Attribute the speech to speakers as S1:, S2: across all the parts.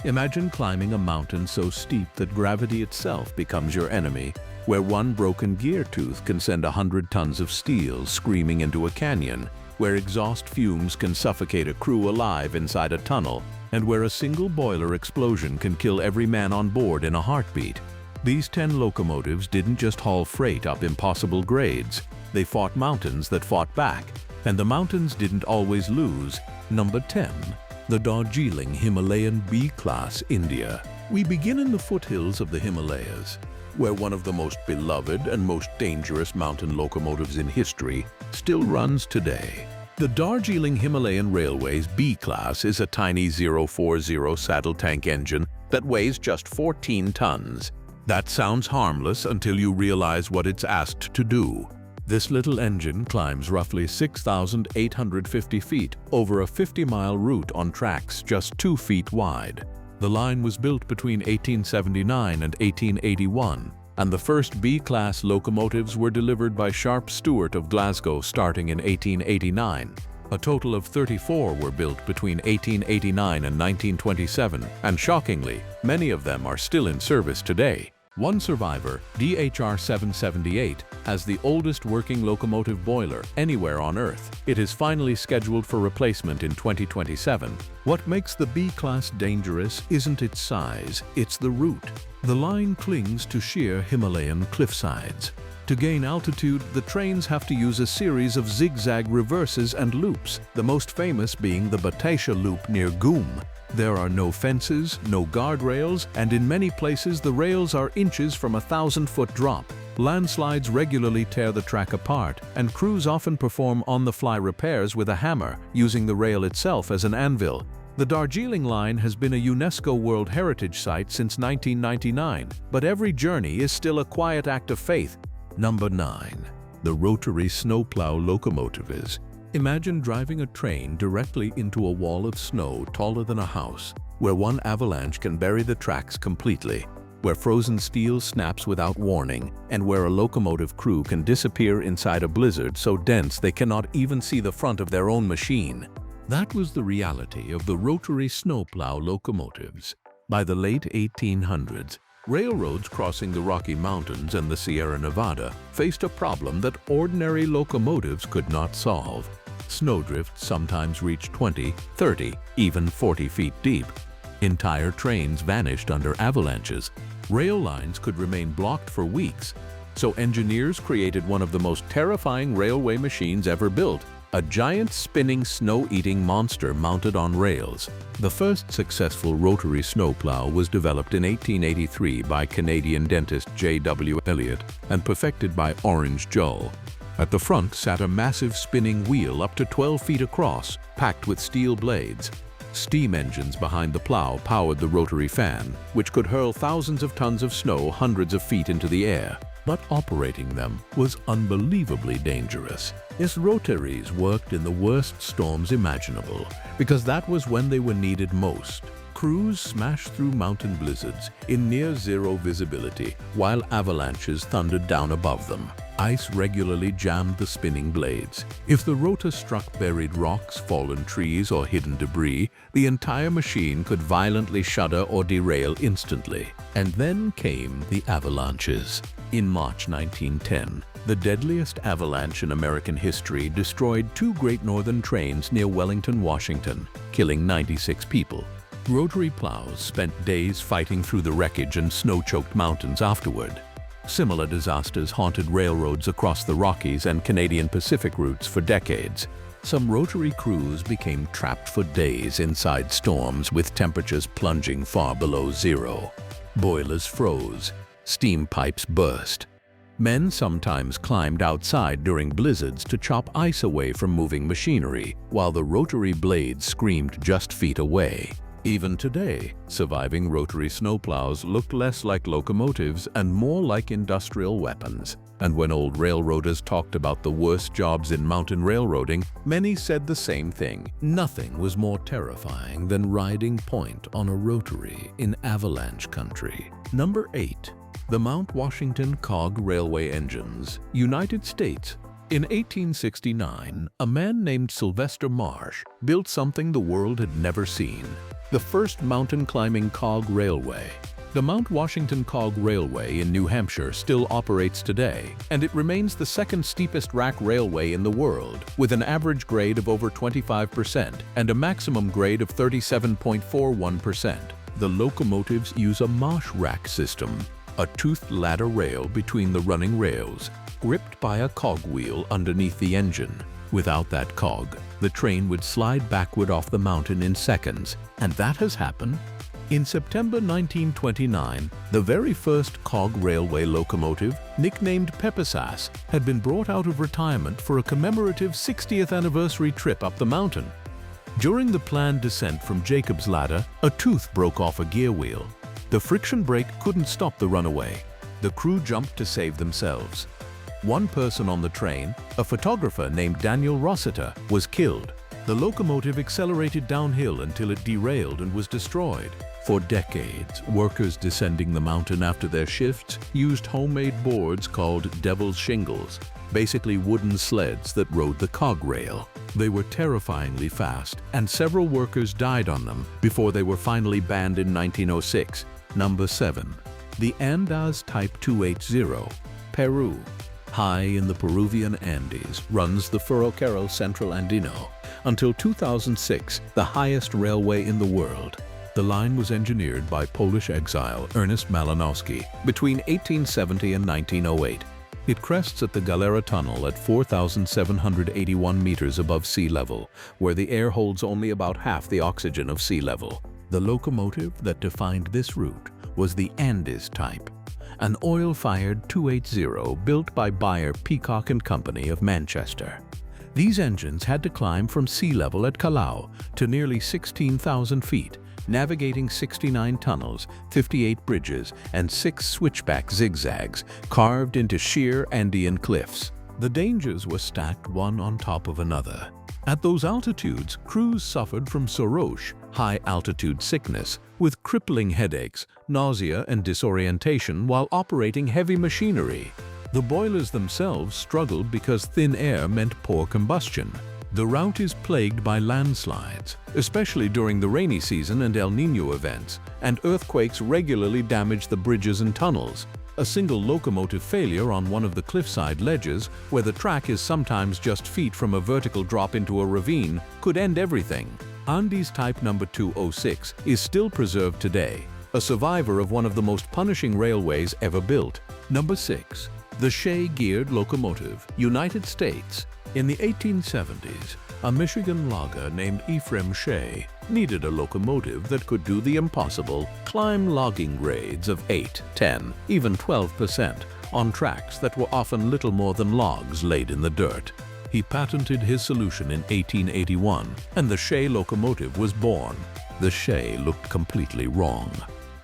S1: Imagine climbing a mountain so steep that gravity itself becomes your enemy, where one broken gear tooth can send 100 tons of steel screaming into a canyon, where exhaust fumes can suffocate a crew alive inside a tunnel, and where a single boiler explosion can kill every man on board in a heartbeat. These 10 locomotives didn't just haul freight up impossible grades, they fought mountains that fought back, and the mountains didn't always lose. Number 10. The Darjeeling Himalayan B-Class India. We begin in the foothills of the Himalayas, where one of the most beloved and most dangerous mountain locomotives in history still runs today. The Darjeeling Himalayan Railway's B-Class is a tiny 040 saddle tank engine that weighs just 14 tons. That sounds harmless until you realize what it's asked to do. This little engine climbs roughly 6,850 feet over a 50-mile route on tracks just 2 feet wide. The line was built between 1879 and 1881, and the first B-Class locomotives were delivered by Sharp Stewart of Glasgow starting in 1889. A total of 34 were built between 1889 and 1927, and shockingly, many of them are still in service today. One survivor, DHR 778, has the oldest working locomotive boiler anywhere on Earth. It is finally scheduled for replacement in 2027. What makes the B-Class dangerous isn't its size, it's the route. The line clings to sheer Himalayan cliffsides. To gain altitude, the trains have to use a series of zigzag reverses and loops, the most famous being the Batasha loop near Goom. There are no fences, no guardrails, and in many places the rails are inches from a 1,000-foot drop. Landslides regularly tear the track apart, and crews often perform on-the-fly repairs with a hammer, using the rail itself as an anvil. The Darjeeling line has been a UNESCO World Heritage Site since 1999, but every journey is still a quiet act of faith. Number 9. The Rotary snowplow locomotives. Imagine driving a train directly into a wall of snow taller than a house, where one avalanche can bury the tracks completely, where frozen steel snaps without warning, and where a locomotive crew can disappear inside a blizzard so dense they cannot even see the front of their own machine. That was the reality of the Rotary snowplow locomotives. By the late 1800s, railroads crossing the Rocky Mountains and the Sierra Nevada faced a problem that ordinary locomotives could not solve. Snowdrifts sometimes reached 20, 30, even 40 feet deep. Entire trains vanished under avalanches. Rail lines could remain blocked for weeks. So engineers created one of the most terrifying railway machines ever built, a giant spinning snow-eating monster mounted on rails. The first successful rotary snowplow was developed in 1883 by Canadian dentist J.W. Elliott and perfected by Orange Joel. At the front sat a massive spinning wheel up to 12 feet across, packed with steel blades. Steam engines behind the plow powered the rotary fan, which could hurl thousands of tons of snow hundreds of feet into the air. But operating them was unbelievably dangerous. Its rotaries worked in the worst storms imaginable, because that was when they were needed most. Crews smashed through mountain blizzards in near-zero visibility, while avalanches thundered down above them. Ice regularly jammed the spinning blades. If the rotor struck buried rocks, fallen trees, or hidden debris, the entire machine could violently shudder or derail instantly. And then came the avalanches. In March 1910, the deadliest avalanche in American history destroyed 2 Great Northern trains near Wellington, Washington, killing 96 people. Rotary plows spent days fighting through the wreckage and snow-choked mountains afterward. Similar disasters haunted railroads across the Rockies and Canadian Pacific routes for decades. Some rotary crews became trapped for days inside storms with temperatures plunging far below zero. Boilers froze. Steam pipes burst. Men sometimes climbed outside during blizzards to chop ice away from moving machinery, while the rotary blades screamed just feet away. Even today, surviving rotary snowplows look less like locomotives and more like industrial weapons. And when old railroaders talked about the worst jobs in mountain railroading, many said the same thing. Nothing was more terrifying than riding point on a rotary in avalanche country. Number 8. The Mount Washington Cog Railway Engines, United States. In 1869, a man named Sylvester Marsh built something the world had never seen. the first mountain climbing cog railway. The Mount Washington Cog Railway in New Hampshire still operates today, and it remains the second steepest rack railway in the world, with an average grade of over 25% and a maximum grade of 37.41%. The locomotives use a marsh rack system, a toothed ladder rail between the running rails, gripped by a cogwheel underneath the engine. Without that cog, the train would slide backward off the mountain in seconds, and that has happened. In September 1929, the very first cog railway locomotive, nicknamed Pilatus, had been brought out of retirement for a commemorative 60th anniversary trip up the mountain. During the planned descent from Jacob's Ladder, a tooth broke off a gear wheel. The friction brake couldn't stop the runaway. The crew jumped to save themselves. One person on the train, a photographer named Daniel Rossiter, was killed. The locomotive accelerated downhill until it derailed and was destroyed. For decades, workers descending the mountain after their shifts used homemade boards called devil's shingles, basically wooden sleds that rode the cog rail. They were terrifyingly fast, and several workers died on them before they were finally banned in 1906. Number 7. The Andes Type 280, Peru. High in the Peruvian Andes runs the Ferrocarril Central Andino, until 2006 the highest railway in the world. The line was engineered by Polish exile Ernest Malinowski between 1870 and 1908. It crests at the Galera Tunnel at 4,781 meters above sea level, where the air holds only about half the oxygen of sea level. The locomotive that defined this route was the Andes type, an oil-fired 280 built by buyer Peacock and Company of Manchester. These engines had to climb from sea level at Callao to nearly 16,000 feet, navigating 69 tunnels, 58 bridges, and 6 switchback zigzags carved into sheer Andean cliffs. The dangers were stacked one on top of another. At those altitudes, crews suffered from soroche, high-altitude sickness, with crippling headaches, nausea, and disorientation while operating heavy machinery. The boilers themselves struggled because thin air meant poor combustion. The route is plagued by landslides, especially during the rainy season and El Niño events, and earthquakes regularly damage the bridges and tunnels. A single locomotive failure on one of the cliffside ledges, where the track is sometimes just feet from a vertical drop into a ravine, could end everything. Andes Type No. 206 is still preserved today, a survivor of one of the most punishing railways ever built. Number 6. The Shay geared locomotive, United States. In the 1870s, a Michigan logger named Ephraim Shay needed a locomotive that could do the impossible, climb logging grades of 8, 10, even 12% on tracks that were often little more than logs laid in the dirt. He patented his solution in 1881, and the Shay locomotive was born. The Shay looked completely wrong.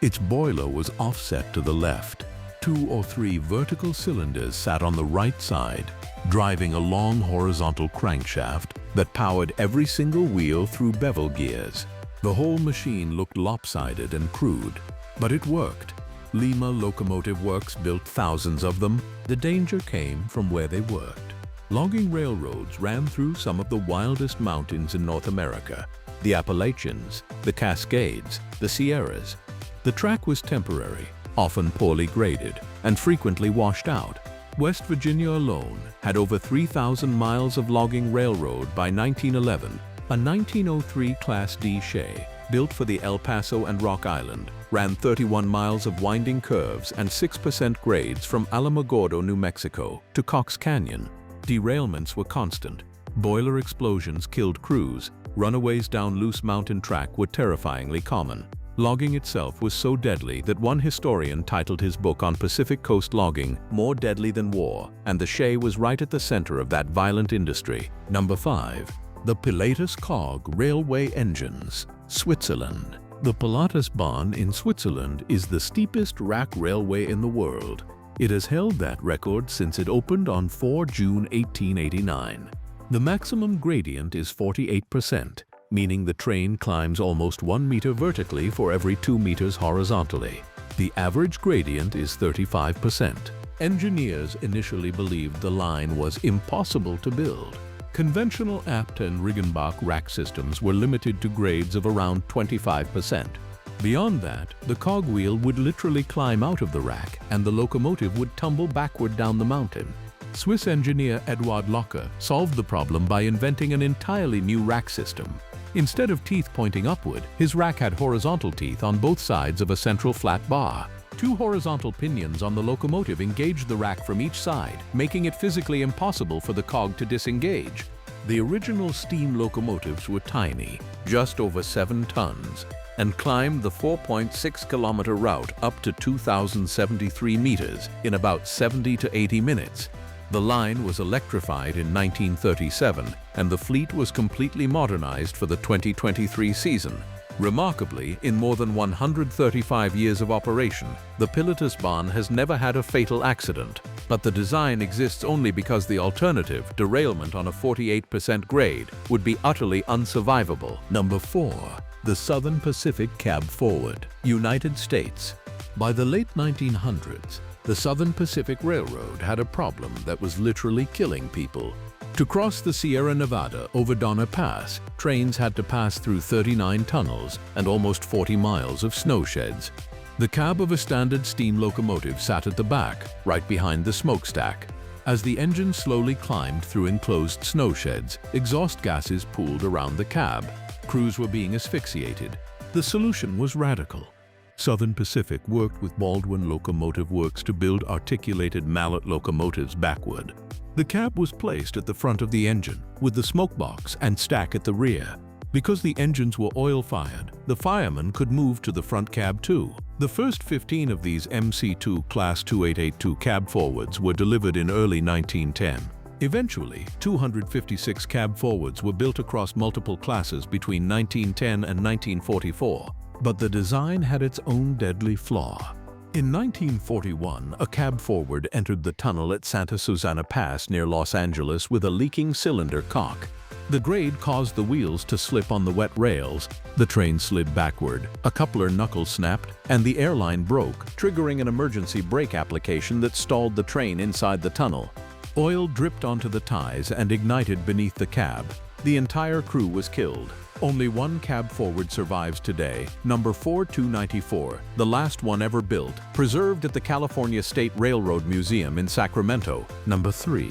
S1: Its boiler was offset to the left. 2 or 3 vertical cylinders sat on the right side, driving a long horizontal crankshaft that powered every single wheel through bevel gears. The whole machine looked lopsided and crude, but it worked. Lima Locomotive Works built thousands of them. The danger came from where they worked. Logging railroads ran through some of the wildest mountains in North America: the Appalachians, the Cascades, the Sierras. The track was temporary, often poorly graded, and frequently washed out. West Virginia alone had over 3,000 miles of logging railroad by 1911. A 1903 Class D Shay, built for the El Paso and Rock Island, ran 31 miles of winding curves and 6% grades from Alamogordo, New Mexico, to Cox Canyon. Derailments were constant. Boiler explosions killed crews. Runaways down loose mountain track were terrifyingly common. Logging itself was so deadly that one historian titled his book on Pacific Coast logging "More Deadly Than War," and the Shay was right at the center of that violent industry. Number 5. The Pilatus Cog Railway Engines, Switzerland. The Pilatus Bahn in Switzerland is the steepest rack railway in the world. It has held that record since it opened on 4 June 1889. The maximum gradient is 48%. Meaning the train climbs almost 1 meter vertically for every 2 meters horizontally. The average gradient is 35%. Engineers initially believed the line was impossible to build. Conventional Abt and Riggenbach rack systems were limited to grades of around 25%. Beyond that, the cogwheel would literally climb out of the rack and the locomotive would tumble backward down the mountain. Swiss engineer Eduard Locher solved the problem by inventing an entirely new rack system. Instead of teeth pointing upward, his rack had horizontal teeth on both sides of a central flat bar. Two horizontal pinions on the locomotive engaged the rack from each side, making it physically impossible for the cog to disengage. The original steam locomotives were tiny, just over 7 tons, and climbed the 4.6-kilometer route up to 2,073 meters in about 70 to 80 minutes. The line was electrified in 1937, and the fleet was completely modernized for the 2023 season. Remarkably, in more than 135 years of operation, the Pilatus Bahn has never had a fatal accident. But the design exists only because the alternative, derailment on a 48% grade, would be utterly unsurvivable. Number 4. The Southern Pacific Cab Forward, United States. By the late 1900s, the Southern Pacific Railroad had a problem that was literally killing people. To cross the Sierra Nevada over Donner Pass, trains had to pass through 39 tunnels and almost 40 miles of snow sheds. The cab of a standard steam locomotive sat at the back, right behind the smokestack. As the engine slowly climbed through enclosed snow sheds, exhaust gases pooled around the cab. Crews were being asphyxiated. The solution was radical. Southern Pacific worked with Baldwin Locomotive Works to build articulated mallet locomotives backward. The cab was placed at the front of the engine, with the smoke box and stack at the rear. Because the engines were oil-fired, the firemen could move to the front cab too. The first 15 of these MC2 Class 2882 cab forwards were delivered in early 1910. Eventually, 256 cab forwards were built across multiple classes between 1910 and 1944. But the design had its own deadly flaw. In 1941, a cab forward entered the tunnel at Santa Susana Pass near Los Angeles with a leaking cylinder cock. The grade caused the wheels to slip on the wet rails, the train slid backward, a coupler knuckle snapped, and the airline broke, triggering an emergency brake application that stalled the train inside the tunnel. Oil dripped onto the ties and ignited beneath the cab. The entire crew was killed. Only one cab forward survives today, number 4294, the last one ever built, preserved at the California State Railroad Museum in Sacramento. Number 3.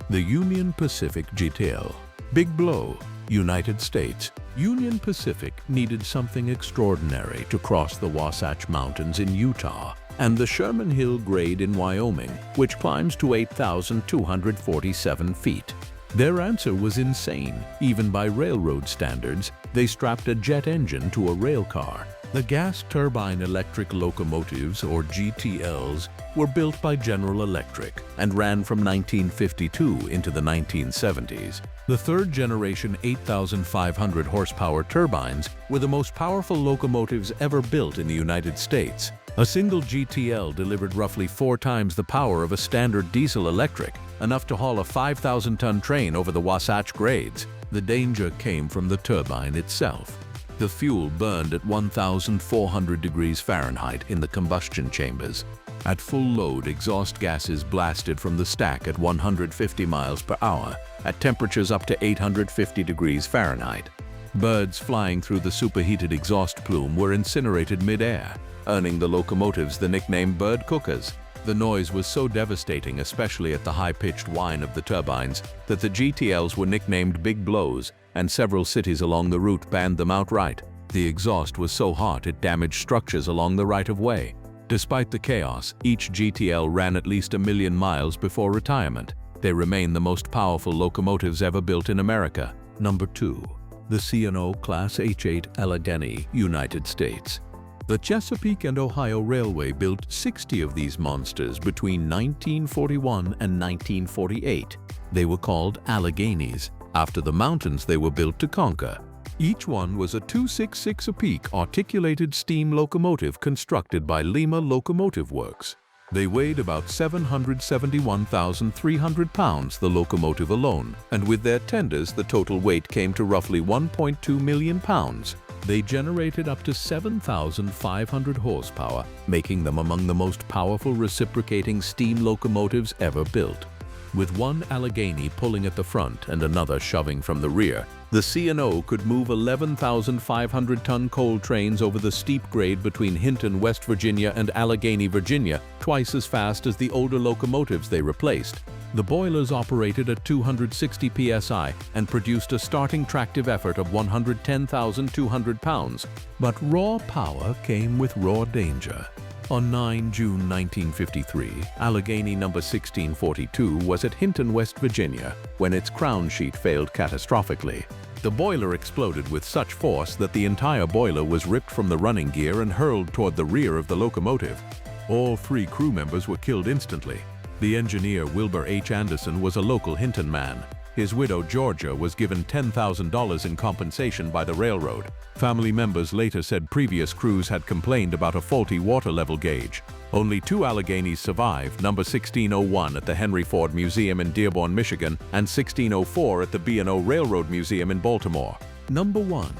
S1: The Union Pacific GTEL. Big blow, United States. Union Pacific needed something extraordinary to cross the Wasatch Mountains in Utah and the Sherman Hill Grade in Wyoming, which climbs to 8,247 feet. Their answer was insane. Even by railroad standards, they strapped a jet engine to a rail car. The gas turbine electric locomotives, or GTLs, were built by General Electric and ran from 1952 into the 1970s. The third-generation 8,500 horsepower turbines were the most powerful locomotives ever built in the United States. A single GTL delivered roughly 4 times the power of a standard diesel-electric, enough to haul a 5,000-ton train over the Wasatch Grades. The danger came from the turbine itself. The fuel burned at 1,400 degrees Fahrenheit in the combustion chambers. At full load, exhaust gases blasted from the stack at 150 miles per hour, at temperatures up to 850 degrees Fahrenheit. Birds flying through the superheated exhaust plume were incinerated mid-air, earning the locomotives the nickname bird cookers. The noise was so devastating, especially at the high-pitched whine of the turbines, that the GTLs were nicknamed Big Blows, and several cities along the route banned them outright. The exhaust was so hot it damaged structures along the right-of-way. Despite the chaos, each GTL ran at least 1 million miles before retirement. They remain the most powerful locomotives ever built in America. Number 2. The C&O Class H-8 Allegheny, United States. The Chesapeake and Ohio Railway built 60 of these monsters between 1941 and 1948. They were called Alleghenies, after the mountains they were built to conquer. Each one was a 266 apiece articulated steam locomotive constructed by Lima Locomotive Works. They weighed about 771,300 pounds, the locomotive alone, and with their tenders the total weight came to roughly 1.2 million pounds. They generated up to 7,500 horsepower, making them among the most powerful reciprocating steam locomotives ever built. With one Allegheny pulling at the front and another shoving from the rear, the C&O could move 11,500-ton coal trains over the steep grade between Hinton, West Virginia and Allegheny, Virginia, twice as fast as the older locomotives they replaced. The boilers operated at 260 psi and produced a starting tractive effort of 110,200 pounds. But raw power came with raw danger. On 9 June 1953, Allegheny No. 1642 was at Hinton, West Virginia, when its crown sheet failed catastrophically. The boiler exploded with such force that the entire boiler was ripped from the running gear and hurled toward the rear of the locomotive. All 3 crew members were killed instantly. The engineer Wilbur H. Anderson was a local Hinton man. His widow Georgia was given $10,000 in compensation by the railroad. Family members later said previous crews had complained about a faulty water level gauge. Only 2 Alleghenies survived, No. 1601 at the Henry Ford Museum in Dearborn, Michigan, and 1604 at the B&O Railroad Museum in Baltimore. Number 1.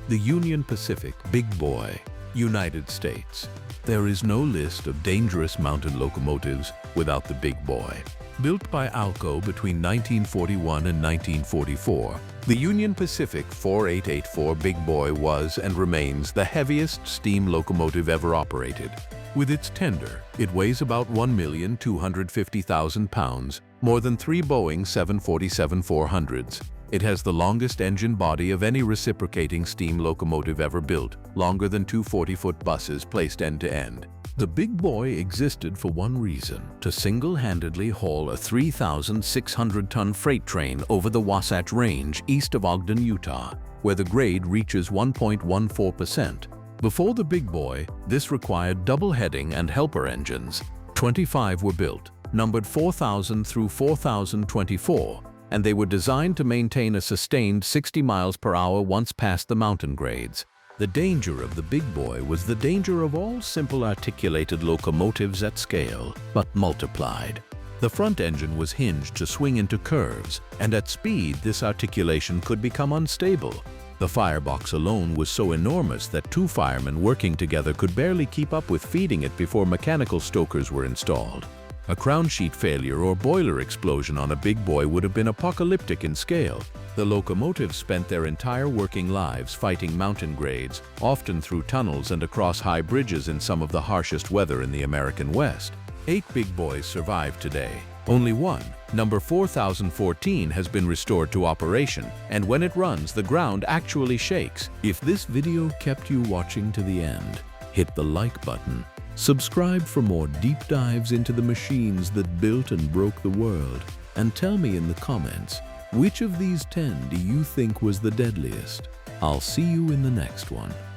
S1: The Union Pacific Big Boy, United States. There is no list of dangerous mountain locomotives without the Big Boy. Built by ALCO between 1941 and 1944, the Union Pacific 4884 Big Boy was and remains the heaviest steam locomotive ever operated. With its tender, it weighs about 1,250,000 pounds, more than 3 Boeing 747-400s. It has the longest engine body of any reciprocating steam locomotive ever built, longer than 2 40-foot buses placed end to end. The Big Boy existed for one reason: to single-handedly haul a 3,600-ton freight train over the Wasatch Range east of Ogden, Utah, where the grade reaches 1.14%. Before the Big Boy, this required double heading and helper engines. 25 were built, numbered 4,000 through 4,024, and they were designed to maintain a sustained 60 miles per hour once past the mountain grades. The danger of the Big Boy was the danger of all simple articulated locomotives at scale, but multiplied. The front engine was hinged to swing into curves, and at speed this articulation could become unstable. The firebox alone was so enormous that 2 firemen working together could barely keep up with feeding it before mechanical stokers were installed. A crown sheet failure or boiler explosion on a Big Boy would have been apocalyptic in scale. The locomotives spent their entire working lives fighting mountain grades, often through tunnels and across high bridges in some of the harshest weather in the American West. 8 Big Boys survive today. Only one, number 4014, has been restored to operation, and when it runs, the ground actually shakes. If this video kept you watching to the end, hit the like button. Subscribe for more deep dives into the machines that built and broke the world. And tell me in the comments, which of these 10 do you think was the deadliest? I'll see you in the next one.